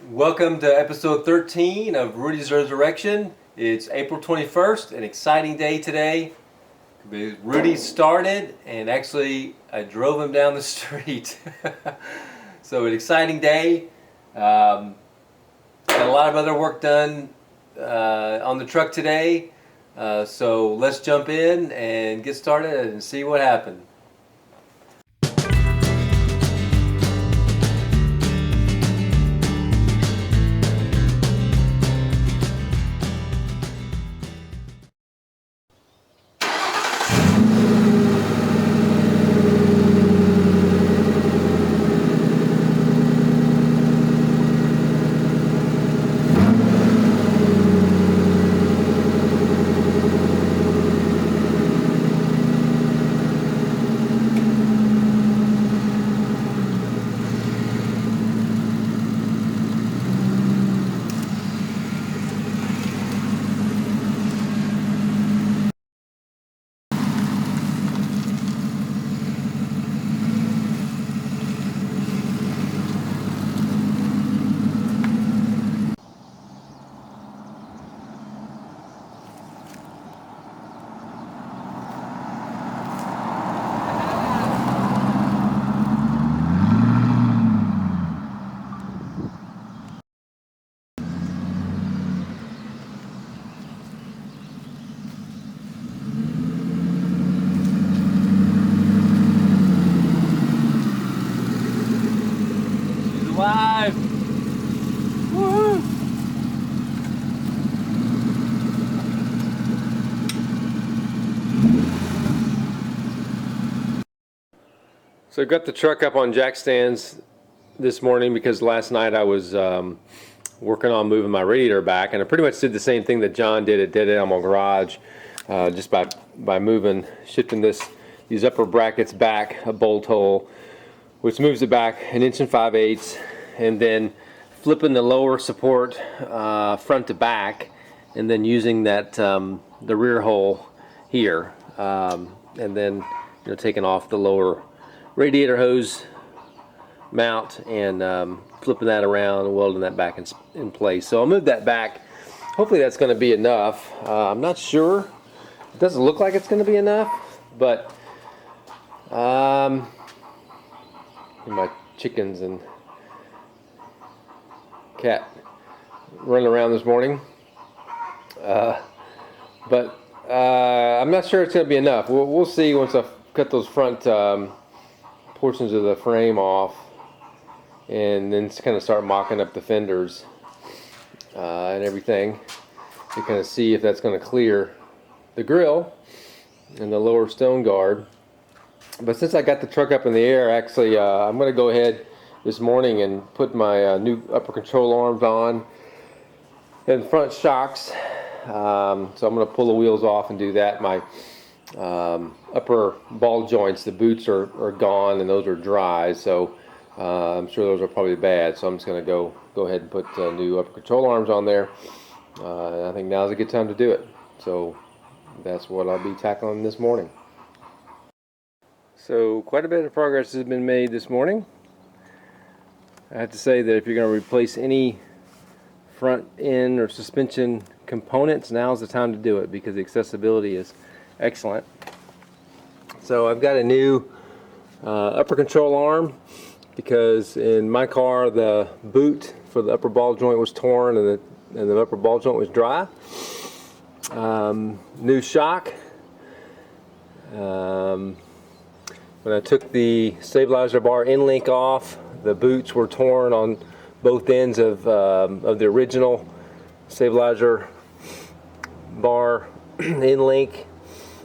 Welcome to episode 13 of Rudy's Resurrection. It's April 21st, an exciting day today. Rudy started, and actually I drove him down the street. So an exciting day. Got a lot of other work done on the truck today. So let's jump in and get started and see what happened. Live! Woo! So I got the truck up on jack stands this morning because last night I was working on moving my radiator back, and I pretty much did the same thing that John did at Dead Animal Garage, just by shifting these upper brackets back a bolt hole, which moves it back 1 5/8 inches, and then flipping the lower support front to back, and then using that the rear hole here, and then taking off the lower radiator hose mount and flipping that around and welding that back in place. So I'll move that back. Hopefully that's going to be enough. I'm not sure. It doesn't look like it's going to be enough, but my chickens and cat running around this morning, but I'm not sure it's going to be enough. We'll see once I cut those front portions of the frame off, and then kind of start mocking up the fenders and everything to kind of see if that's going to clear the grill and the lower stone guard. But since I got the truck up in the air, actually I'm going to go ahead this morning and put my new upper control arms on and front shocks. So I'm going to pull the wheels off and do that. My upper ball joints, the boots are gone, and those are dry, so I'm sure those are probably bad. So I'm just going to go ahead and put new upper control arms on there. I think now's a good time to do it. So that's what I'll be tackling this morning. So quite a bit of progress has been made this morning. I have to say that if you're going to replace any front end or suspension components, now's the time to do it because the accessibility is excellent. So I've got a new upper control arm because in my car the boot for the upper ball joint was torn and the upper ball joint was dry. New shock. When I took the stabilizer bar end link off, the boots were torn on both ends of the original stabilizer bar end link.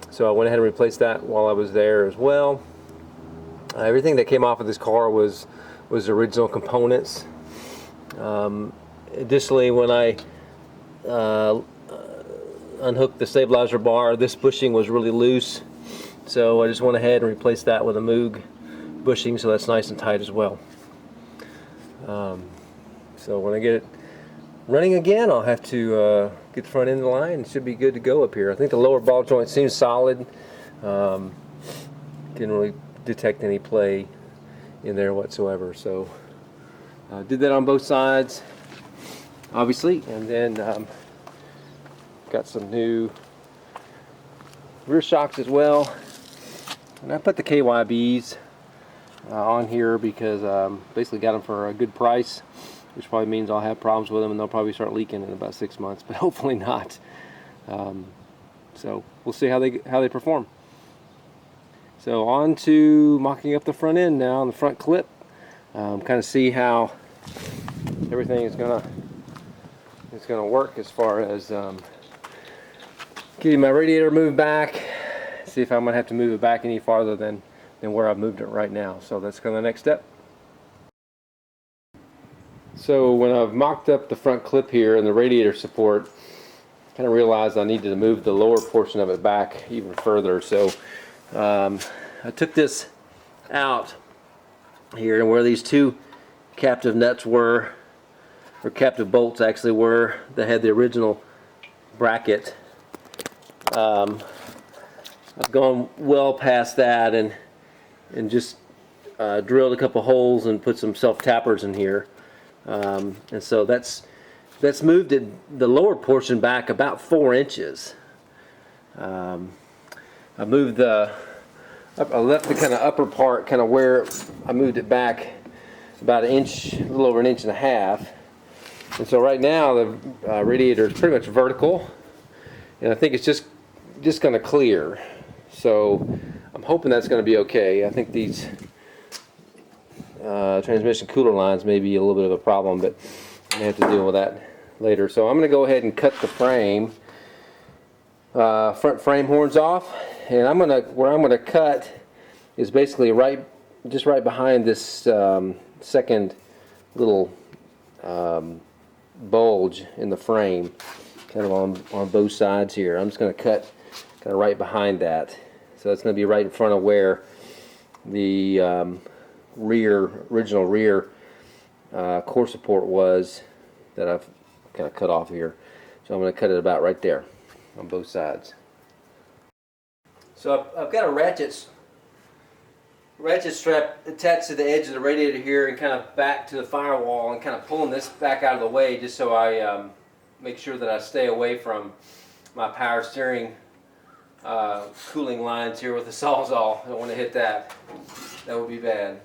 So I went ahead and replaced that while I was there as well. Everything that came off of this car was original components. Additionally, when I unhooked the stabilizer bar, this bushing was really loose. So I just went ahead and replaced that with a Moog bushing, so that's nice and tight as well. So when I get it running again, I'll have to get the front end of the line. It should be good to go up here. I think the lower ball joint seems solid. Didn't really detect any play in there whatsoever. So did that on both sides. obviously, and then got some new rear shocks as well. And I put the KYBs on here because basically got them for a good price, which probably means I'll have problems with them and they'll probably start leaking in about 6 months, but hopefully not. So we'll see how they perform. So on to mocking up the front end now on the front clip. Kind of see how everything is gonna work as far as getting my radiator moved back. See if I'm gonna have to move it back any farther than where I've moved it right now. So that's kind of the next step. So when I've mocked up the front clip here and the radiator support, kind of realized I needed to move the lower portion of it back even further. So I took this out here, and where these two captive nuts were, or captive bolts actually were, that had the original bracket, I've gone well past that and just drilled a couple holes and put some self-tappers in here. And so that's moved the lower portion back about 4 inches. I moved I left the kind of upper part kind of where I moved it back about an inch, a little over an inch and a half. And so right now the radiator is pretty much vertical, and I think it's just going to clear. So I'm hoping that's going to be okay. I think these transmission cooler lines may be a little bit of a problem, but I may have to deal with that later. So I'm going to go ahead and cut the frame, front frame horns off, and where I'm going to cut is basically just right behind this second little bulge in the frame, kind of on both sides here. I'm just going to cut kind of right behind that. So it's going to be right in front of where the original rear core support was that I've kind of cut off here. So I'm going to cut it about right there on both sides. So I've got a ratchet strap attached to the edge of the radiator here and kind of back to the firewall, and kind of pulling this back out of the way just so I make sure that I stay away from my power steering cooling lines here with the Sawzall. I don't want to hit that. That would be bad.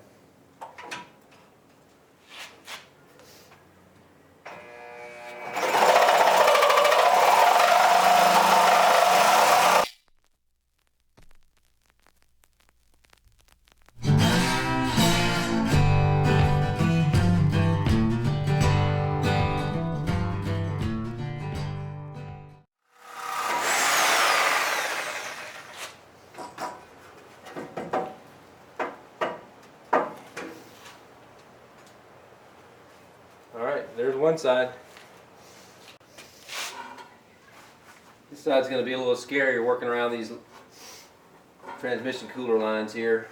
Alright, there's one side. This side's going to be a little scarier working around these transmission cooler lines here.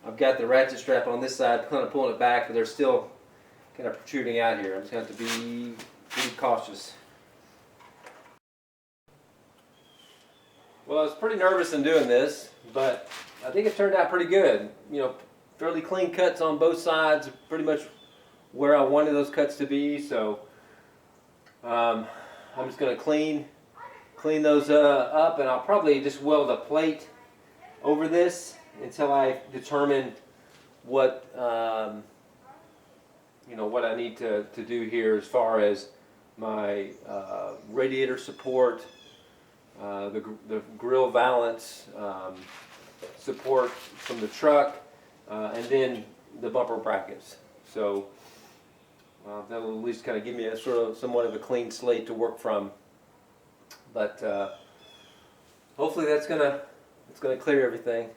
I've got the ratchet strap on this side, kind of pulling it back, but they're still kind of protruding out here. I'm just going to have to be pretty cautious. Well, I was pretty nervous in doing this, but I think it turned out pretty good. You know, fairly clean cuts on both sides, pretty much where I wanted those cuts to be. So I'm just going to clean those up, and I'll probably just weld a plate over this until I determine what what I need to do here as far as my radiator support, the grill valance support from the truck, and then the bumper brackets. So that'll at least kind of give me a somewhat of a clean slate to work from. But hopefully it's gonna clear everything.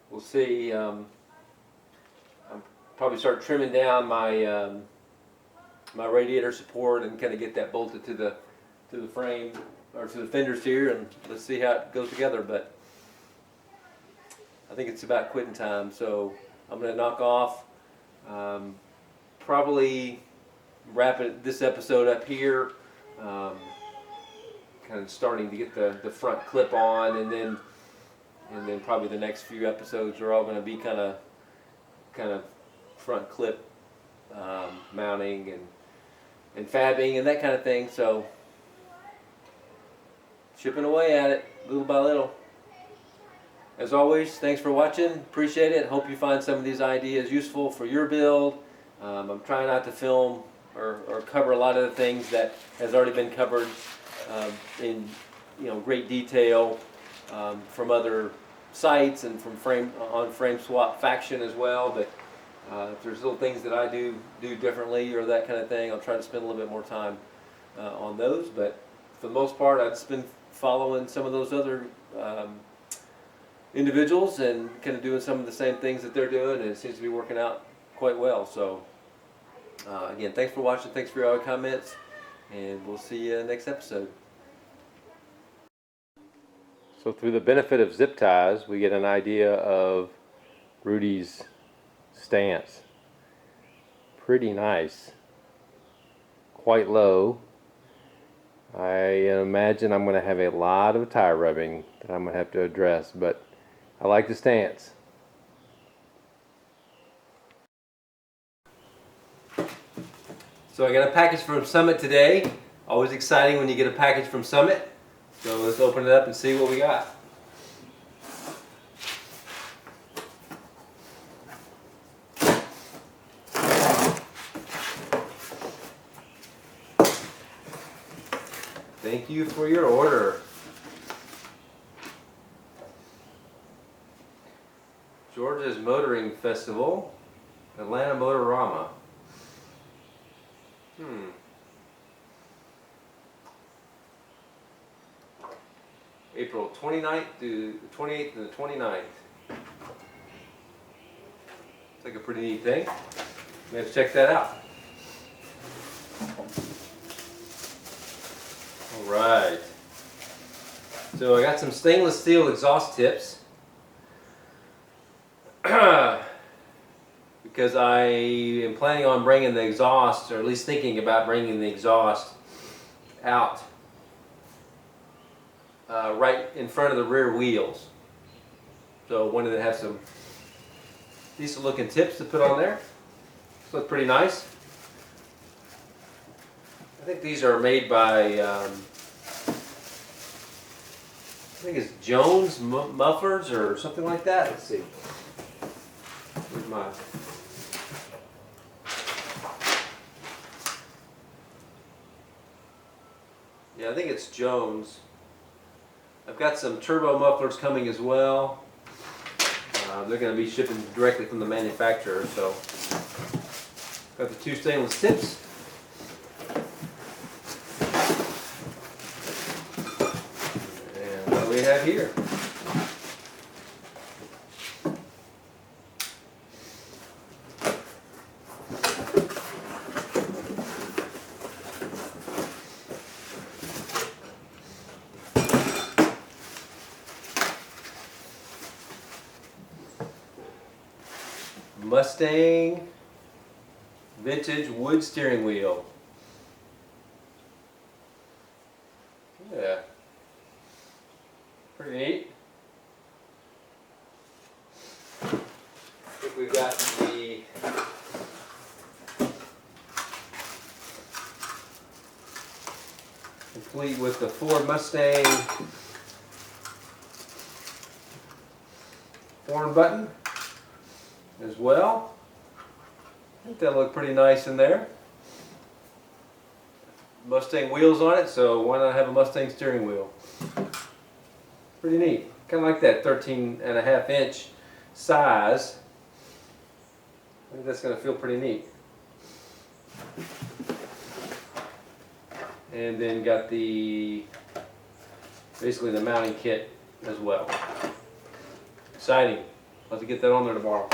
We'll see. I'll probably start trimming down my my radiator support and kind of get that bolted to the frame or to the fenders here, and let's see how it goes together. But I think it's about quitting time, so I'm going to knock off. Probably wrap this episode up here. Kind of starting to get the front clip on, and then probably the next few episodes are all going to be kind of front clip mounting and fabbing and that kind of thing. So chipping away at it little by little. As always, thanks for watching. Appreciate it. Hope you find some of these ideas useful for your build. I'm trying not to film or cover a lot of the things that has already been covered in great detail from other sites and from Frame Swap Faction as well. But if there's little things that I do differently or that kind of thing, I'll try to spend a little bit more time on those. But for the most part, I've just been following some of those other individuals and kind of doing some of the same things that they're doing, and it seems to be working out quite well. So again, thanks for watching, thanks for your comments, and we'll see you next episode. So through the benefit of zip ties, we get an idea of Rudy's stance. Pretty nice. Quite low. I imagine I'm going to have a lot of tire rubbing that I'm going to have to address, but I like the stance. So I got a package from Summit today. Always exciting when you get a package from Summit. So let's open it up and see what we got. Thank you for your order. Georgia's Motoring Festival, Atlanta Motorama. April 29th to the 28th and the 29th. It's like a pretty neat thing. Let's check that out. Alright. So I got some stainless steel exhaust tips. Because I am planning on bringing the exhaust, or at least thinking about bringing the exhaust out right in front of the rear wheels. So I wanted to have some decent looking tips to put on there. These look pretty nice. I think these are made by, I think it's Jones Mufflers or something like that. Let's see. Where's my... Yeah, I think it's Jones. I've got some turbo mufflers coming as well. They're going to be shipping directly from the manufacturer. So, got the two stainless tips. And what do we have here? Mustang vintage wood steering wheel. Yeah, pretty neat. I think we've got the complete with the Ford Mustang horn button as well. I think that'll look pretty nice in there. Mustang wheels on it, so why not have a Mustang steering wheel? Pretty neat. Kind of like that 13.5-inch size. I think that's going to feel pretty neat. And then got the basically the mounting kit as well. Exciting. I'll have to get that on there tomorrow.